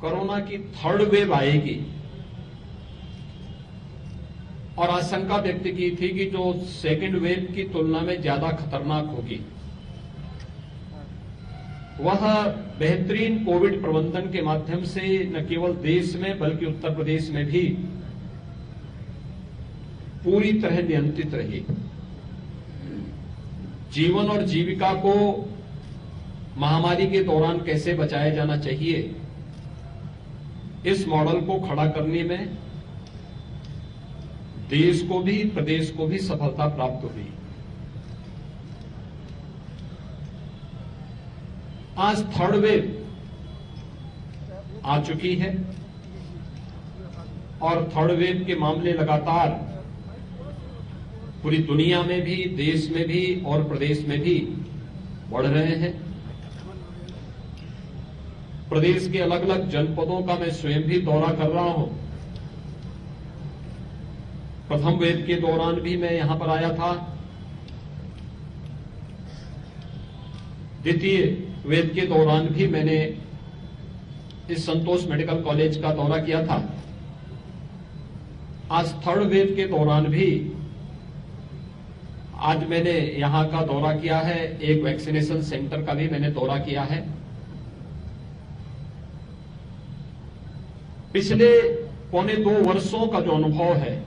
Corona की third wave आएगी और आशंका व्यक्त की थी कि जो सेकेंड वेव की तुलना में ज्यादा खतरनाक होगी, वह बेहतरीन कोविड प्रबंधन के माध्यम से न केवल देश में बल्कि उत्तर प्रदेश में भी पूरी तरह नियंत्रित रही। जीवन और जीविका को महामारी के दौरान कैसे बचाया जाना चाहिए, इस मॉडल को खड़ा करने में देश को भी प्रदेश को भी सफलता प्राप्त हुई। आज थर्ड वेव आ चुकी है और थर्ड वेव के मामले लगातार पूरी दुनिया में भी, देश में भी और प्रदेश में भी बढ़ रहे हैं। प्रदेश के अलग अलग जनपदों का मैं स्वयं भी दौरा कर रहा हूं। प्रथम वेव के दौरान भी मैं यहां पर आया था, द्वितीय वेव के दौरान भी मैंने इस संतोष मेडिकल कॉलेज का दौरा किया था। आज थर्ड वेव के दौरान भी आज मैंने यहां का दौरा किया है, एक वैक्सीनेशन सेंटर का भी मैंने दौरा किया है। पिछले पौने 2 वर्षों का जो अनुभव है,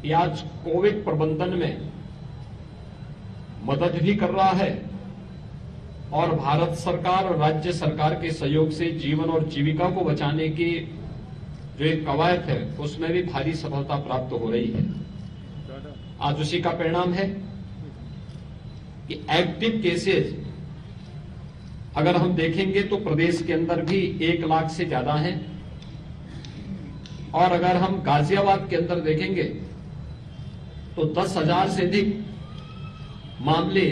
ये आज कोविड प्रबंधन में मदद भी कर रहा है और भारत सरकार और राज्य सरकार के सहयोग से जीवन और जीविका को बचाने की जो एक कवायद है, उसमें भी भारी सफलता प्राप्त हो रही है। आज उसी का परिणाम है कि एक्टिव केसेस अगर हम देखेंगे तो प्रदेश के अंदर भी 1 लाख से ज्यादा हैं और अगर हम गाजियाबाद के अंदर देखेंगे तो 10,000 से अधिक मामले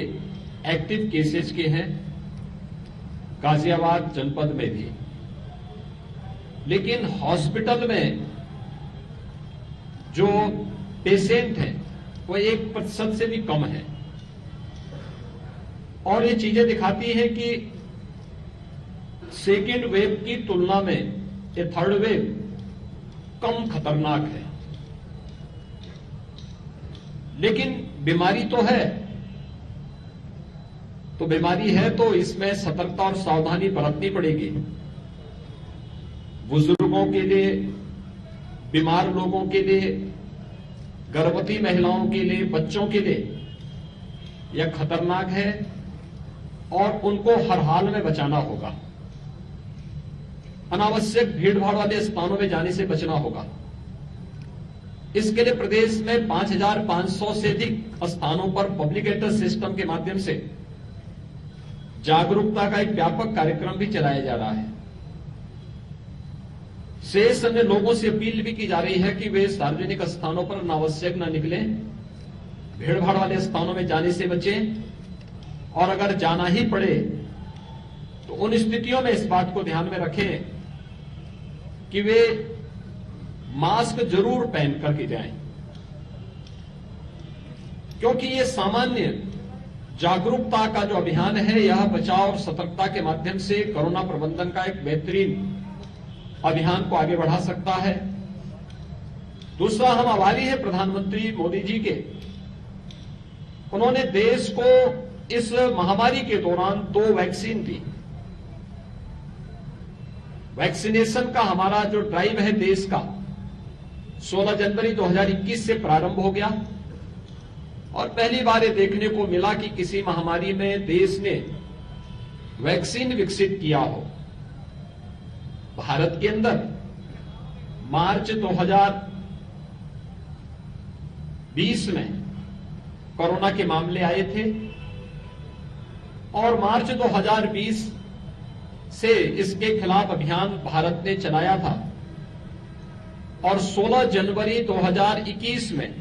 एक्टिव केसेस के हैं गाजियाबाद जनपद में भी। लेकिन हॉस्पिटल में जो पेशेंट हैं वो 1% से भी कम है और ये चीजें दिखाती हैं कि सेकेंड वेव की तुलना में ये थर्ड वेव कम खतरनाक है। लेकिन बीमारी तो है, तो बीमारी है तो इसमें सतर्कता और सावधानी बरतनी पड़ेगी। बुजुर्गों के लिए, बीमार लोगों के लिए, गर्भवती महिलाओं के लिए, बच्चों के लिए यह खतरनाक है और उनको हर हाल में बचाना होगा। अनावश्यक भीड़भाड़ वाले स्थानों में जाने से बचना होगा। इसके लिए प्रदेश में 5,500 से अधिक स्थानों पर पब्लिक एड्रेस सिस्टम के माध्यम से जागरूकता का एक व्यापक कार्यक्रम भी चलाया जा रहा है। शेष अन्य लोगों से अपील भी की जा रही है कि वे सार्वजनिक स्थानों पर अनावश्यक न निकलें, भीड़भाड़ वाले स्थानों में जाने से बचें और अगर जाना ही पड़े तो उन स्थितियों में इस बात को ध्यान में रखें कि वे मास्क जरूर पहन करके जाएं, क्योंकि ये सामान्य जागरूकता का जो अभियान है, यह बचाव और सतर्कता के माध्यम से कोरोना प्रबंधन का एक बेहतरीन अभियान को आगे बढ़ा सकता है। दूसरा, हम आभारी हैं प्रधानमंत्री मोदी जी के। उन्होंने देश को इस महामारी के दौरान 2 वैक्सीन दी। वैक्सीनेशन का हमारा जो ड्राइव है देश का 16 जनवरी 2021 से प्रारंभ हो गया और पहली बार ये देखने को मिला कि किसी महामारी में देश ने वैक्सीन विकसित किया हो। भारत के अंदर मार्च 2020 में कोरोना के मामले आए थे और मार्च 2020 से इसके खिलाफ अभियान भारत ने चलाया था और 16 जनवरी 2021 में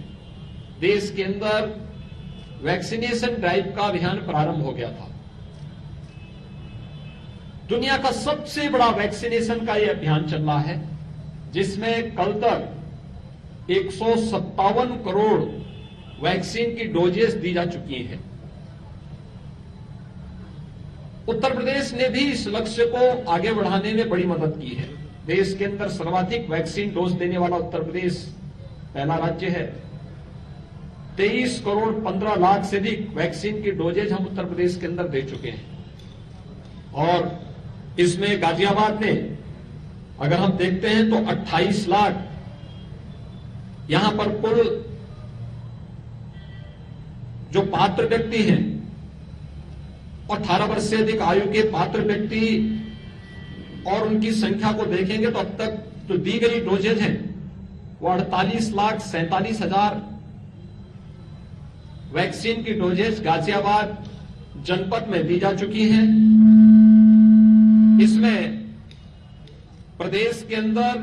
देश के अंदर वैक्सीनेशन ड्राइव का अभियान प्रारंभ हो गया था। दुनिया का सबसे बड़ा वैक्सीनेशन का यह अभियान चल रहा है, जिसमें कल तक 157 करोड़ वैक्सीन की डोजेस दी जा चुकी हैं। उत्तर प्रदेश ने भी इस लक्ष्य को आगे बढ़ाने में बड़ी मदद की है। देश के अंदर सर्वाधिक वैक्सीन डोज देने वाला उत्तर प्रदेश पहला राज्य है। 23 करोड़ 15 लाख से अधिक वैक्सीन की डोजेज हम उत्तर प्रदेश के अंदर दे चुके हैं। और इसमें गाजियाबाद ने अगर हम देखते हैं तो 28 लाख यहां पर कुल जो पात्र व्यक्ति हैं और 18 वर्ष से अधिक आयु के पात्र व्यक्ति और उनकी संख्या को देखेंगे तो अब तक जो दी गई डोजेज हैं वो 48,47,000 वैक्सीन की डोजेज गाजियाबाद जनपद में दी जा चुकी हैं। इसमें प्रदेश के अंदर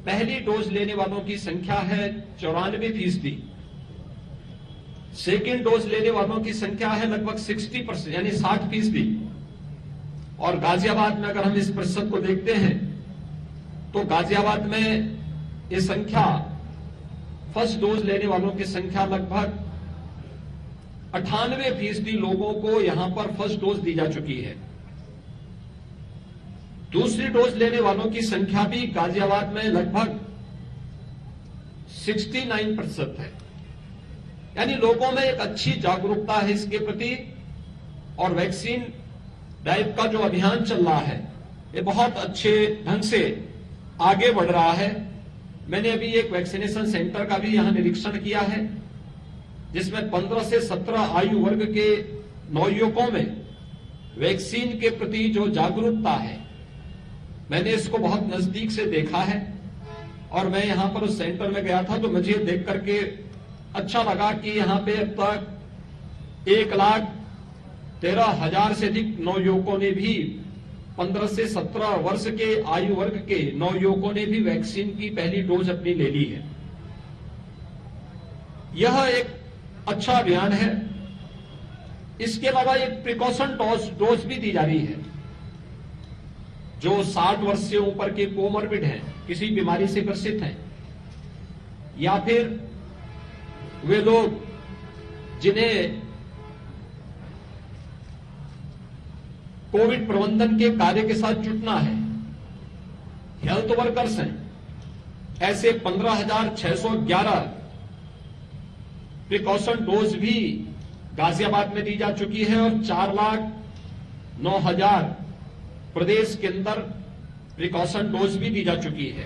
पहली डोज लेने वालों की संख्या है 94%, सेकेंड डोज लेने वालों की संख्या है लगभग 60% यानी 60%। और गाजियाबाद में अगर हम इस प्रतिशत को देखते हैं तो गाजियाबाद में ये संख्या फर्स्ट डोज लेने वालों की संख्या लगभग 98% लोगों को यहां पर फर्स्ट डोज दी जा चुकी है। दूसरी डोज लेने वालों की संख्या भी गाजियाबाद में लगभग 69% है। यानी लोगों में एक अच्छी जागरूकता है इसके प्रति और वैक्सीन ड्राइव का जो अभियान चल रहा है ये बहुत अच्छे ढंग से आगे बढ़ रहा है। मैंने अभी एक वैक्सीनेशन सेंटर का भी यहां निरीक्षण किया है जिसमें 15 से 17 आयु वर्ग के नवयुवकों में वैक्सीन के प्रति जो जागरूकता है मैंने इसको बहुत नजदीक से देखा है। और मैं यहां पर उस सेंटर में गया था तो मुझे देख करके अच्छा लगा कि यहां पे अब तक 1,13,000 से अधिक नवयुवकों ने भी 15 से 17 वर्ष के आयु वर्ग के नवयुवकों ने भी वैक्सीन की पहली डोज अपनी ले ली है। यह एक अच्छा अभियान है। इसके अलावा एक प्रिकॉशन डोज भी दी जा रही है। जो 60 वर्ष से ऊपर के कोमॉर्बिड हैं, किसी बीमारी से ग्रसित हैं, या फिर वे लोग जिन्हें कोविड प्रबंधन के कार्य के साथ जुटना है, हेल्थ वर्कर्स हैं, ऐसे 15,611 प्रिकॉशन डोज भी गाजियाबाद में दी जा चुकी है और 4,09,000 प्रदेश के अंदर प्रिकॉशन डोज भी दी जा चुकी है।